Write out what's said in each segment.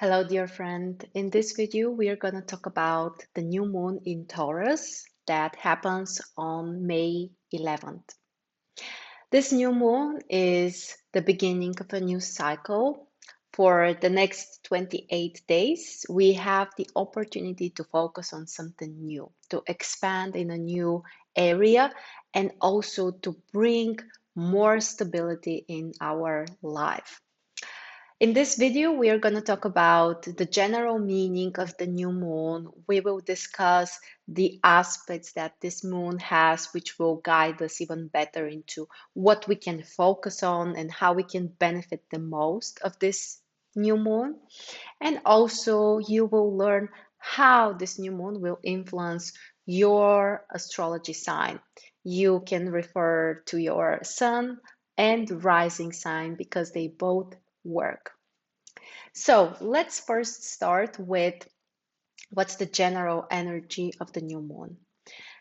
Hello, dear friend. In this video, we are going to talk about the new moon in Taurus that happens on May 11th. This new moon is the beginning of a new cycle. For the next 28 days, we have the opportunity to focus on something new, to expand in a new area, and also to bring more stability in our life. In this video, we are going to talk about the general meaning of the new moon. We will discuss the aspects that this moon has, which will guide us even better into what we can focus on and how we can benefit the most of this new moon. And also, you will learn how this new moon will influence your astrology sign. You can refer to your sun and rising sign because they both work. So let's first start with what's the general energy of the new moon.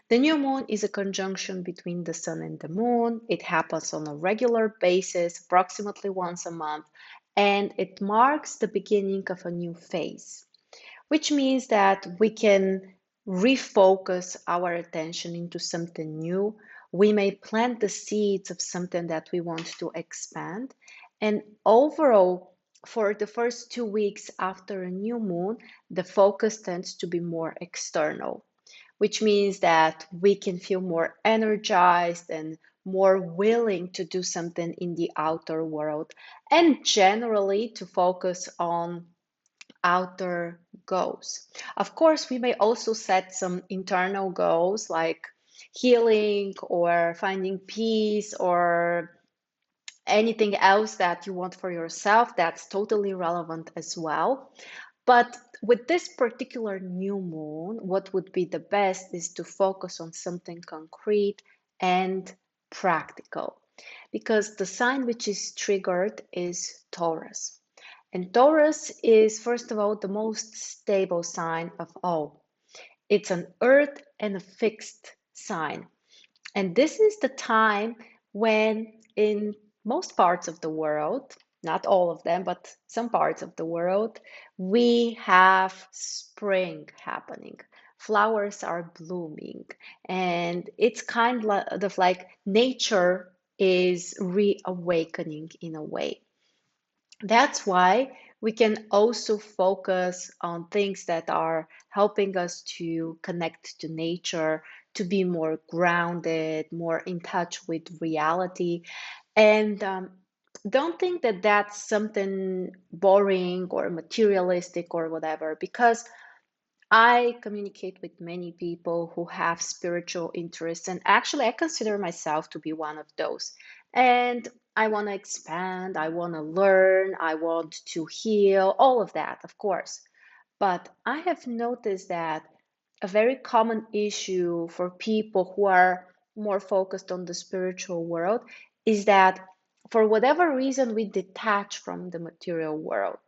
The new moon is a conjunction between the sun and the moon. It happens on a regular basis, approximately once a month, and it marks the beginning of a new phase, which means that we can refocus our attention into something new. We may plant the seeds of something that we want to expand. And overall, for the first 2 weeks after a new moon, the focus tends to be more external, which means that we can feel more energized and more willing to do something in the outer world, and generally to focus on outer goals. Of course, we may also set some internal goals like healing or finding peace or anything else that you want for yourself. That's totally relevant as well. But with this particular new moon, what would be the best is to focus on something concrete and practical, because the sign which is triggered is Taurus. And Taurus is, first of all, the most stable sign of all. It's an earth and a fixed sign. And this is the time when, in most parts of the world, not all of them, but some parts of the world, we have spring happening. Flowers are blooming, and it's kind of like nature is reawakening in a way. That's why we can also focus on things that are helping us to connect to nature, to be more grounded, more in touch with reality. And don't think that that's something boring or materialistic or whatever, because I communicate with many people who have spiritual interests, and actually, I consider myself to be one of those. And I want to expand, I want to learn, I want to heal, all of that, of course. But I have noticed that a very common issue for people who are more focused on the spiritual world is that for whatever reason we detach from the material world.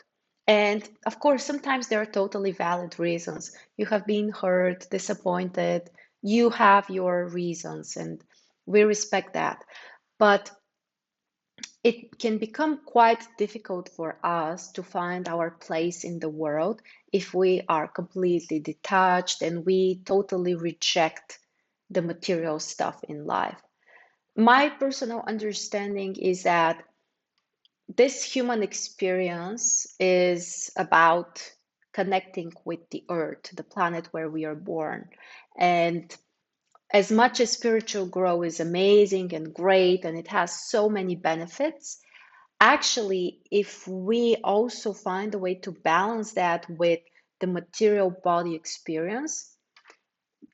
And of course, sometimes there are totally valid reasons. You have been hurt, disappointed, you have your reasons, and we respect that. But it can become quite difficult for us to find our place in the world if we are completely detached and we totally reject the material stuff in life. My personal understanding is that this human experience is about connecting with the earth, the planet where we are born. And as much as spiritual growth is amazing and great and it has so many benefits, actually, if we also find a way to balance that with the material body experience,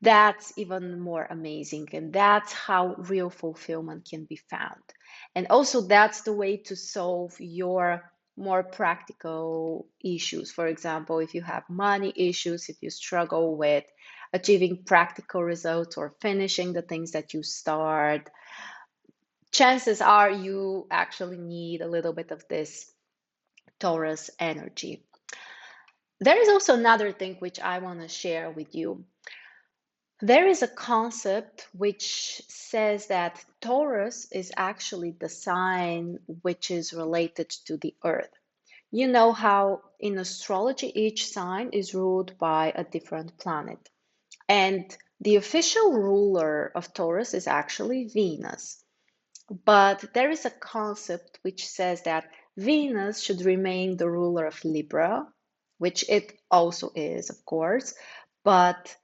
that's even more amazing. And that's how real fulfillment can be found. And also, that's the way to solve your more practical issues. For example, if you have money issues, if you struggle with achieving practical results or finishing the things that you start, chances are you actually need a little bit of this Taurus energy. There is also another thing which I want to share with you. There is a concept which says that Taurus is actually the sign which is related to the earth. You know how in astrology each sign is ruled by a different planet. And the official ruler of Taurus is actually Venus. But there is a concept which says that Venus should remain the ruler of Libra, which it also is, of course, but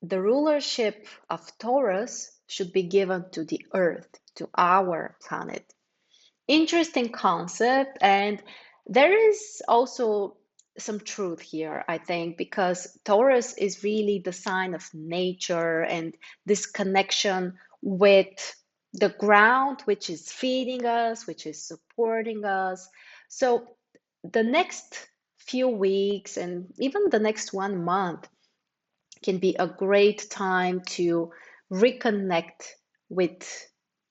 the rulership of Taurus should be given to the Earth, to our planet. Interesting concept, and there is also some truth here, I think, because Taurus is really the sign of nature and this connection with the ground, which is feeding us, which is supporting us. So the next few weeks and even the next 1 month can be a great time to reconnect with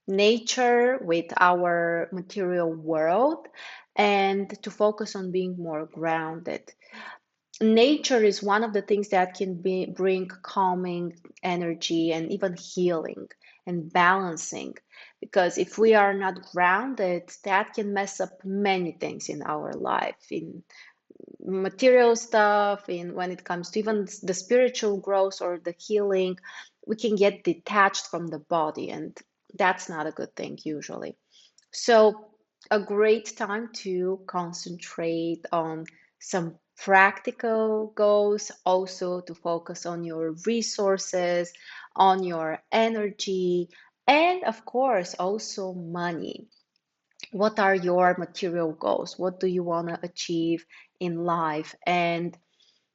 nature, with our material world, and to focus on being more grounded. Nature is one of the things that can bring calming energy and even healing and balancing. Because if we are not grounded, that can mess up many things in our life, in material stuff, in when it comes to even the spiritual growth or the healing. We can get detached from the body, and that's not a good thing usually. So a great time to concentrate on some practical goals, also to focus on your resources, on your energy, and of course also money. What are your material goals? What do you want to achieve in life? And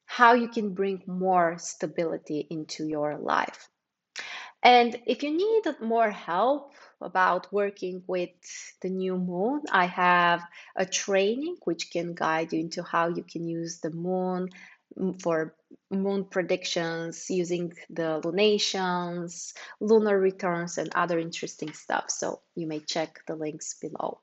how you can bring more stability into your life. And if you need more help about working with the new moon, I have a training which can guide you into how you can use the moon for moon predictions using the lunations, lunar returns, and other interesting stuff. So you may check the links below.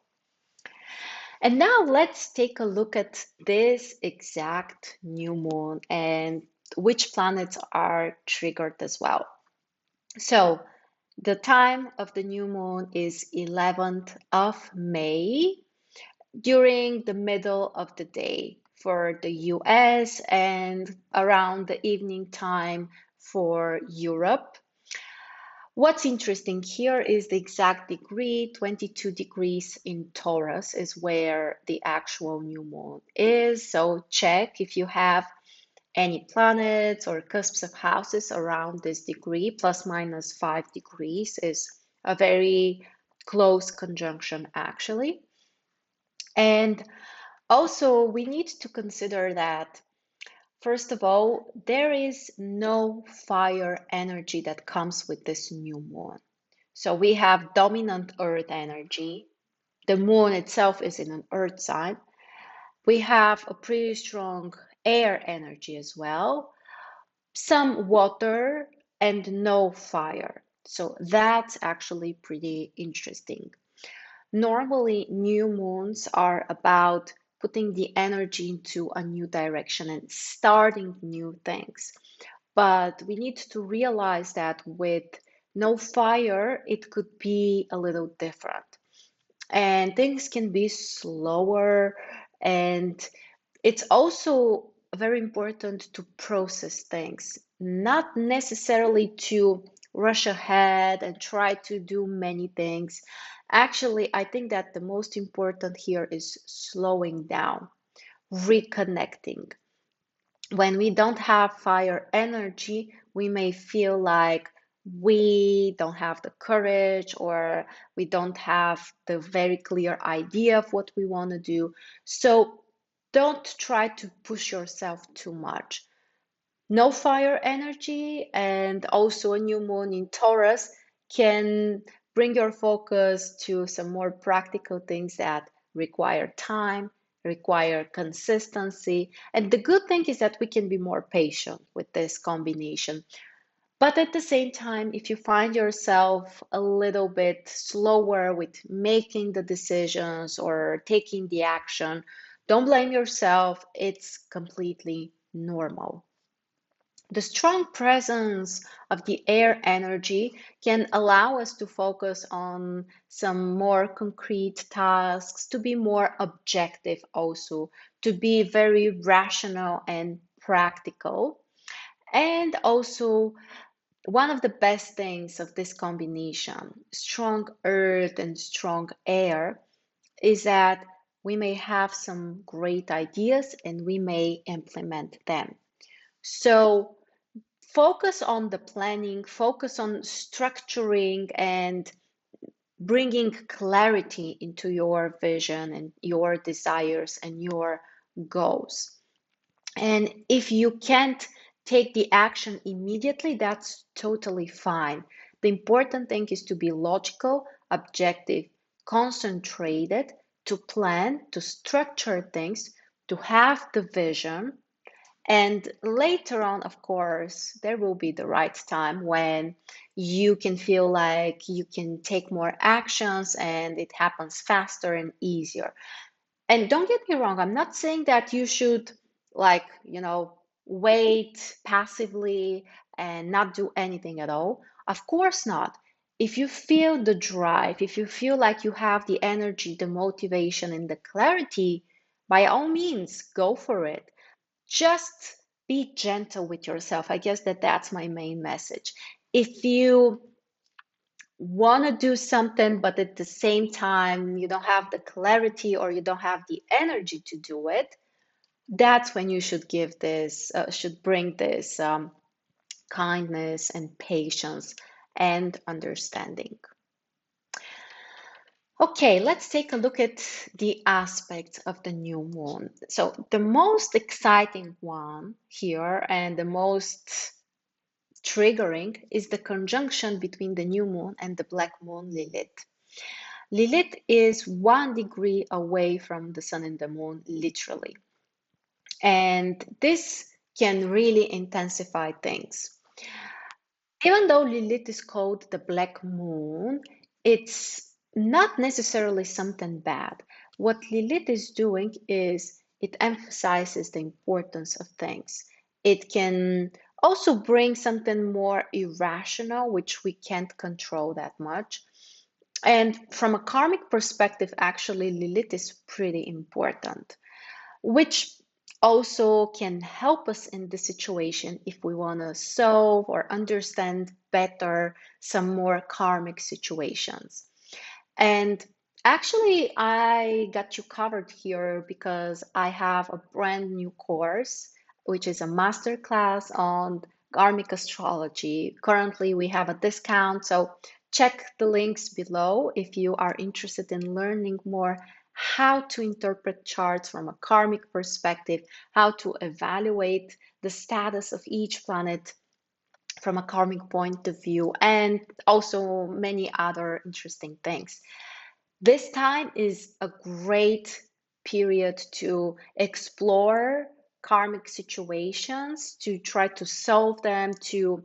And now let's take a look at this exact new moon and which planets are triggered as well. So the time of the new moon is 11th of May during the middle of the day for the US and around the evening time for Europe. What's interesting here is the exact degree, 22 degrees in Taurus is where the actual new moon is. So check if you have any planets or cusps of houses around this degree. Plus minus 5 degrees is a very close conjunction actually. And also we need to consider that first of all, there is no fire energy that comes with this new moon. So we have dominant earth energy. The moon itself is in an earth sign. We have a pretty strong air energy as well, some water, and no fire. So that's actually pretty interesting. Normally, new moons are about putting the energy into a new direction and starting new things. But we need to realize that with no fire, it could be a little different. And things can be slower. And it's also very important to process things, not necessarily to rush ahead and try to do many things. Actually, I think that the most important here is slowing down, reconnecting. When we don't have fire energy, we may feel like we don't have the courage or we don't have the very clear idea of what we want to do. So don't try to push yourself too much. No fire energy and also a new moon in Taurus can bring your focus to some more practical things that require time, require consistency. And the good thing is that we can be more patient with this combination. But at the same time, if you find yourself a little bit slower with making the decisions or taking the action, don't blame yourself. It's completely normal. The strong presence of the air energy can allow us to focus on some more concrete tasks, to be more objective also, to be very rational and practical. And also, one of the best things of this combination, strong earth and strong air, is that we may have some great ideas and we may implement them. So focus on the planning, focus on structuring and bringing clarity into your vision and your desires and your goals. And if you can't take the action immediately, that's totally fine. The important thing is to be logical, objective, concentrated, to plan, to structure things, to have the vision. And later on, of course, there will be the right time when you can feel like you can take more actions and it happens faster and easier. And don't get me wrong, I'm not saying that you should, like, wait passively and not do anything at all. Of course not. If you feel the drive, if you feel like you have the energy, the motivation, and the clarity, by all means, go for it. Just be gentle with yourself. I guess that's my main message. If you want to do something, but at the same time, you don't have the clarity or you don't have the energy to do it, that's when you should should bring this kindness and patience and understanding. Okay, let's take a look at the aspects of the new moon. So the most exciting one here and the most triggering is the conjunction between the new moon and the black moon Lilith. Lilith is 1 degree away from the sun and the moon, literally. And this can really intensify things. Even though Lilith is called the black moon, it's not necessarily something bad. What Lilith is doing is it emphasizes the importance of things. It can also bring something more irrational, which we can't control that much. And from a karmic perspective, actually, Lilith is pretty important, which also can help us in the situation if we want to solve or understand better some more karmic situations. And actually, I got you covered here because I have a brand new course, which is a masterclass on karmic astrology. Currently, we have a discount, so check the links below if you are interested in learning more how to interpret charts from a karmic perspective, how to evaluate the status of each planet from a karmic point of view, and also many other interesting things. This time is a great period to explore karmic situations, to try to solve them, to,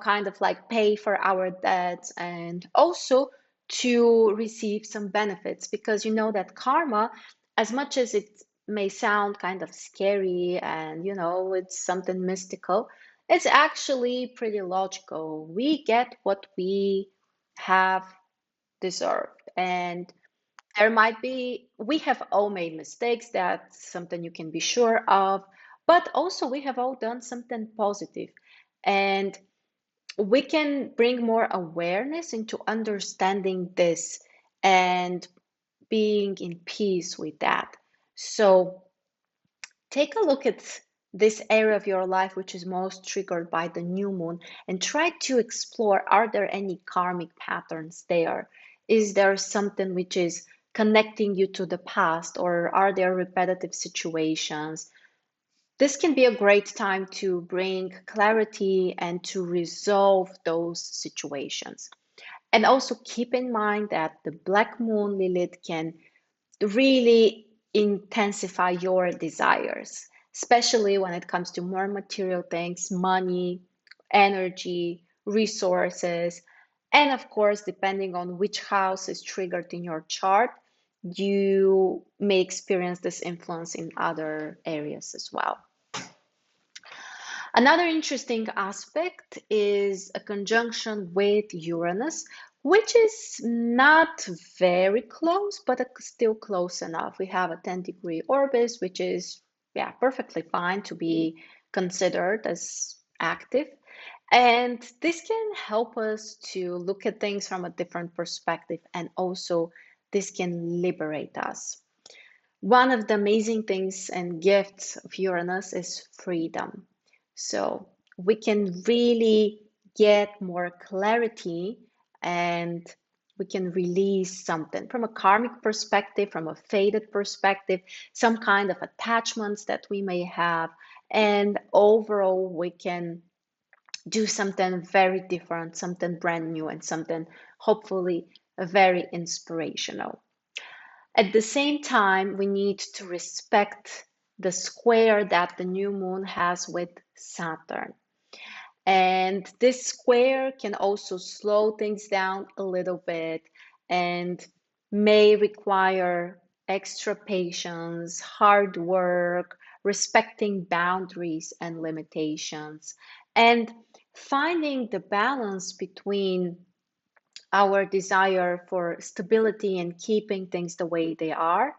kind of like pay for our debts, and also to receive some benefits. Because you know that karma, as much as it may sound kind of scary and, it's something mystical, it's actually pretty logical. We get what we have deserved. And we have all made mistakes. That's something you can be sure of. But also, we have all done something positive. And we can bring more awareness into understanding this and being in peace with that. So take a look at this area of your life which is most triggered by the new moon and try to explore, are there any karmic patterns there? Is there something which is connecting you to the past, or are there repetitive situations? This can be a great time to bring clarity and to resolve those situations. And also keep in mind that the black moon Lilith can really intensify your desires, especially when it comes to more material things, money, energy, resources. And of course, depending on which house is triggered in your chart, you may experience this influence in other areas as well. Another interesting aspect is a conjunction with Uranus, which is not very close, but still close enough. We have a 10-degree orbit, which is, yeah, perfectly fine to be considered as active. And this can help us to look at things from a different perspective, and also this can liberate us. One of the amazing things and gifts of Uranus is freedom. So we can really get more clarity, and we can release something from a karmic perspective, from a fated perspective, some kind of attachments that we may have. And overall, we can do something very different, something brand new, and something hopefully very inspirational. At the same time, we need to respect the square that the new moon has with Saturn. And this square can also slow things down a little bit and may require extra patience, hard work, respecting boundaries and limitations, and finding the balance between our desire for stability and keeping things the way they are,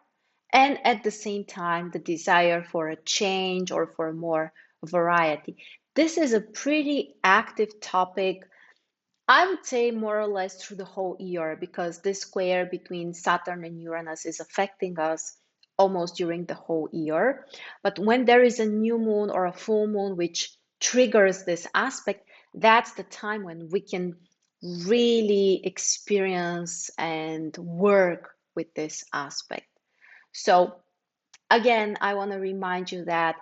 and at the same time, the desire for a change or for more variety. This is a pretty active topic, I would say, more or less through the whole year, because this square between Saturn and Uranus is affecting us almost during the whole year. But when there is a new moon or a full moon which triggers this aspect, that's the time when we can really experience and work with this aspect. So again, I want to remind you that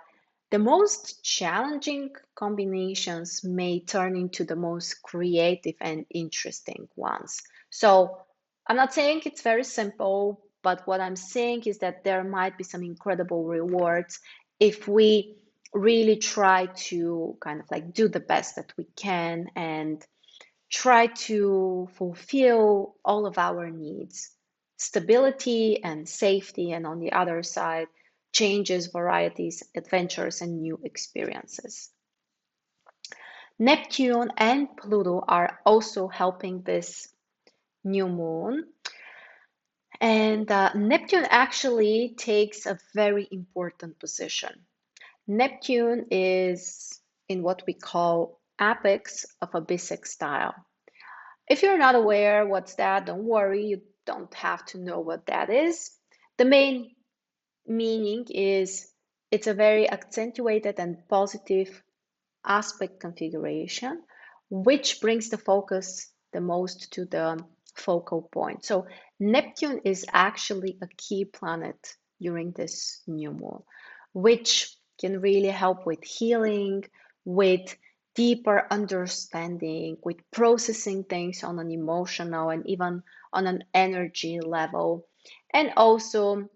the most challenging combinations may turn into the most creative and interesting ones. So I'm not saying it's very simple, but what I'm saying is that there might be some incredible rewards if we really try to kind of like do the best that we can and try to fulfill all of our needs, stability and safety, and on the other side, changes, varieties, adventures, and new experiences. Neptune and Pluto are also helping this new moon. And Neptune actually takes a very important position. Neptune is in what we call apex of a bisextile. If you're not aware what's that, don't worry, you don't have to know what that is. The main meaning is it's a very accentuated and positive aspect configuration, which brings the focus the most to the focal point. So Neptune is actually a key planet during this new moon, which can really help with healing, with deeper understanding, with processing things on an emotional and even on an energy level. And also,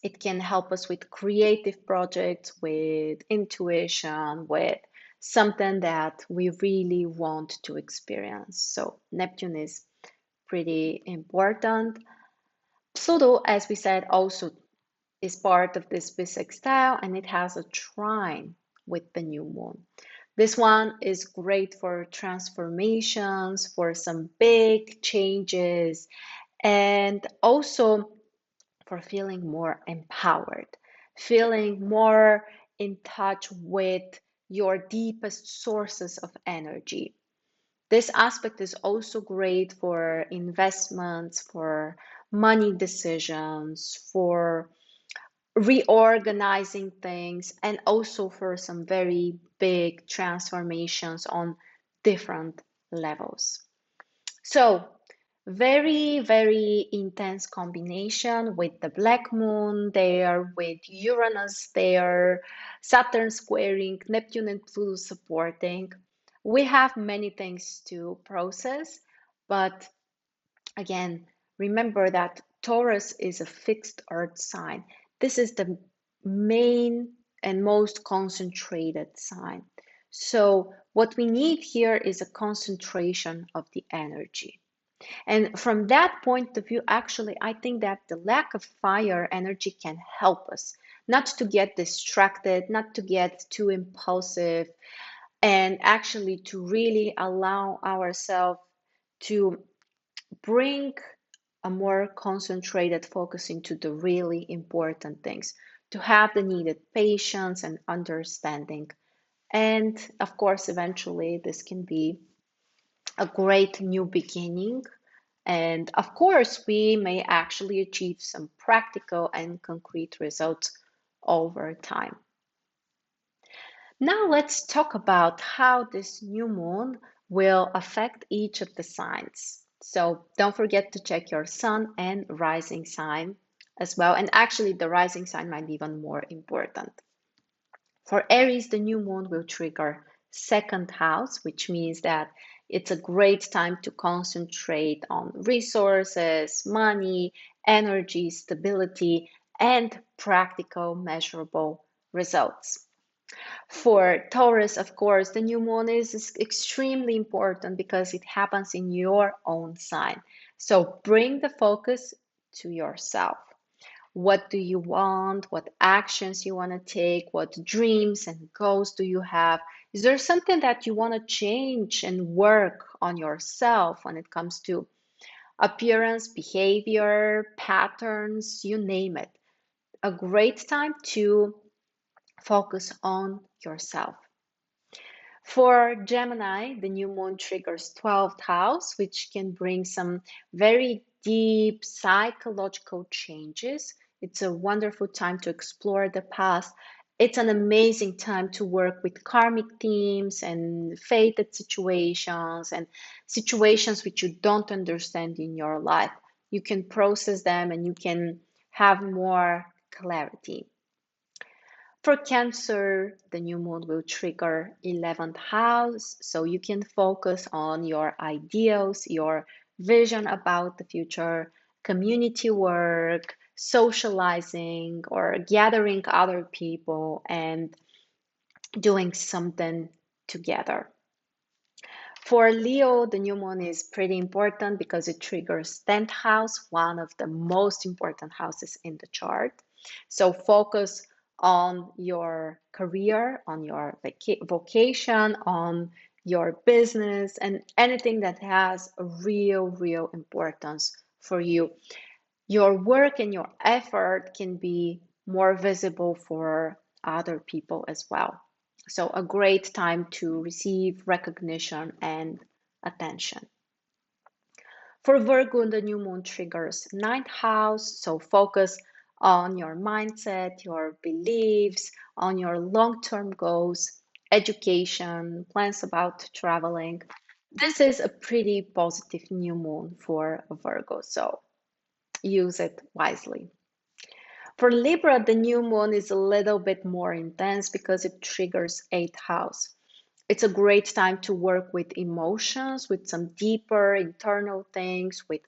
it can help us with creative projects, with intuition, with something that we really want to experience. So Neptune is pretty important. Pluto, as we said, also is part of this bisextile, and it has a trine with the new moon. This one is great for transformations, for some big changes, and also for feeling more empowered, feeling more in touch with your deepest sources of energy. This aspect is also great for investments, for money decisions, for reorganizing things, and also for some very big transformations on different levels. So, very, very intense combination with the Black Moon there, with Uranus there, Saturn squaring, Neptune and Pluto supporting. We have many things to process, but again, remember that Taurus is a fixed earth sign. This is the main and most concentrated sign. So what we need here is a concentration of the energy. And from that point of view, actually, I think that the lack of fire energy can help us not to get distracted, not to get too impulsive, and actually to really allow ourselves to bring a more concentrated focus into the really important things, to have the needed patience and understanding. And of course, eventually, this can be a great new beginning. And of course, we may actually achieve some practical and concrete results over time. Now, let's talk about how this new moon will affect each of the signs. So, don't forget to check your sun and rising sign as well. And actually, the rising sign might be even more important. For Aries, the new moon will trigger second house, which means that it's a great time to concentrate on resources, money, energy, stability, and practical measurable results. For Taurus, of course, the new moon is extremely important because it happens in your own sign. So bring the focus to yourself. What do you want? What actions you want to take? What dreams and goals do you have? Is there something that you want to change and work on yourself when it comes to appearance, behavior, patterns, you name it? A great time to focus on yourself. For Gemini, the new moon triggers 12th house, which can bring some very deep psychological changes. It's a wonderful time to explore the past. It's an amazing time to work with karmic themes and fated situations and situations which you don't understand in your life. You can process them and you can have more clarity. For Cancer, the new moon will trigger 11th house, so you can focus on your ideals, your vision about the future, community work, socializing, or gathering other people and doing something together. For Leo, the new moon is pretty important because it triggers 10th house, one of the most important houses in the chart. So focus on your career, on your vocation, on your business, and anything that has a real importance for you. Your work and your effort can be more visible for other people as well. So, a great time to receive recognition and attention. For Virgo, the new moon triggers ninth house, so focus on your mindset, your beliefs, on your long-term goals, education, plans about traveling. This is a pretty positive new moon for Virgo, so use it wisely. For Libra, the new moon is a little bit more intense because it triggers eighth house. It's a great time to work with emotions, with some deeper internal things, with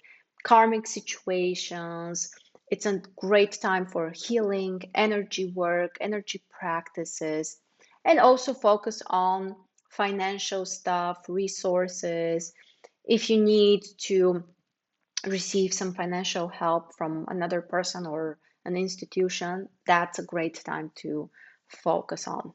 karmic situations. It's a great time for healing, energy work, energy practices, and also focus on financial stuff, resources. If you need to receive some financial help from another person or an institution, that's a great time to focus on.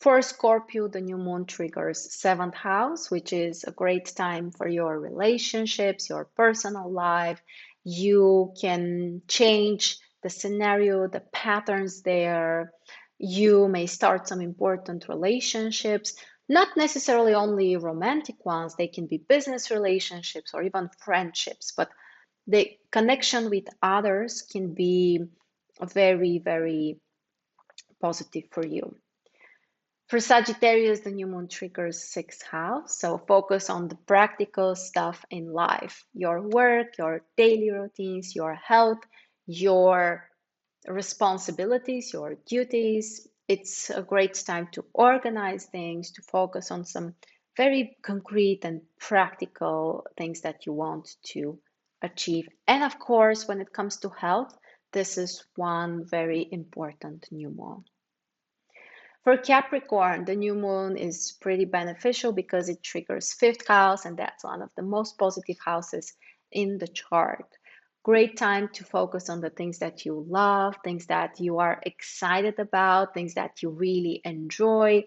For Scorpio, the new moon triggers seventh house, which is a great time for your relationships, your personal life. You can change the scenario, the patterns there. You may start some important relationships, not necessarily only romantic ones, they can be business relationships or even friendships, but the connection with others can be very positive for you. For Sagittarius, the new moon triggers sixth house, so focus on the practical stuff in life, your work, your daily routines, your health, your responsibilities, your duties. It's a great time to organize things, to focus on some very concrete and practical things that you want to achieve. And of course, when it comes to health, this is one very important new moon. For Capricorn, the new moon is pretty beneficial because it triggers fifth house, and that's one of the most positive houses in the chart. Great time to focus on the things that you love, things that you are excited about, things that you really enjoy,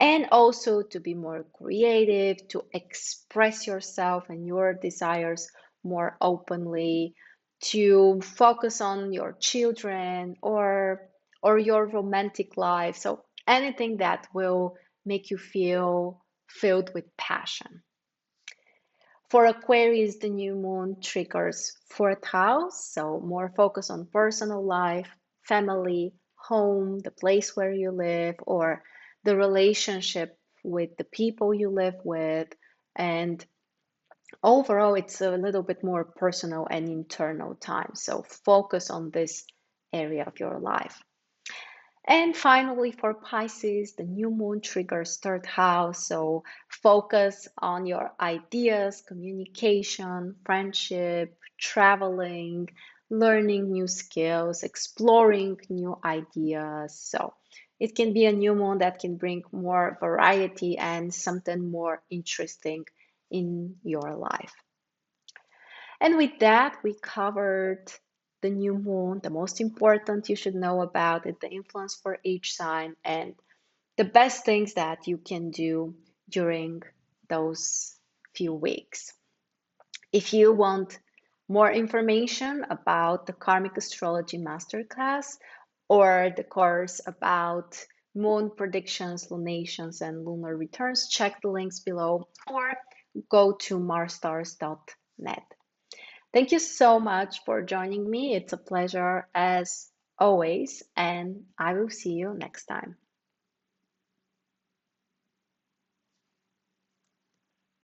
and also to be more creative, to express yourself and your desires more openly, to focus on your children or your romantic life. So anything that will make you feel filled with passion. For Aquarius, the new moon triggers fourth house, so more focus on personal life, family, home, the place where you live, or the relationship with the people you live with. And overall, it's a little bit more personal and internal time. So focus on this area of your life. And finally, for Pisces, the new moon triggers third house. So focus on your ideas, communication, friendship, traveling, learning new skills, exploring new ideas. So it can be a new moon that can bring more variety and something more interesting in your life. And with that, we covered the new moon, the most important you should know about it, the influence for each sign, and the best things that you can do during those few weeks. If you want more information about the Karmic Astrology Masterclass or the course about moon predictions, lunations, and lunar returns, check the links below or go to marstars.net. Thank you so much for joining me. It's a pleasure as always, and I will see you next time.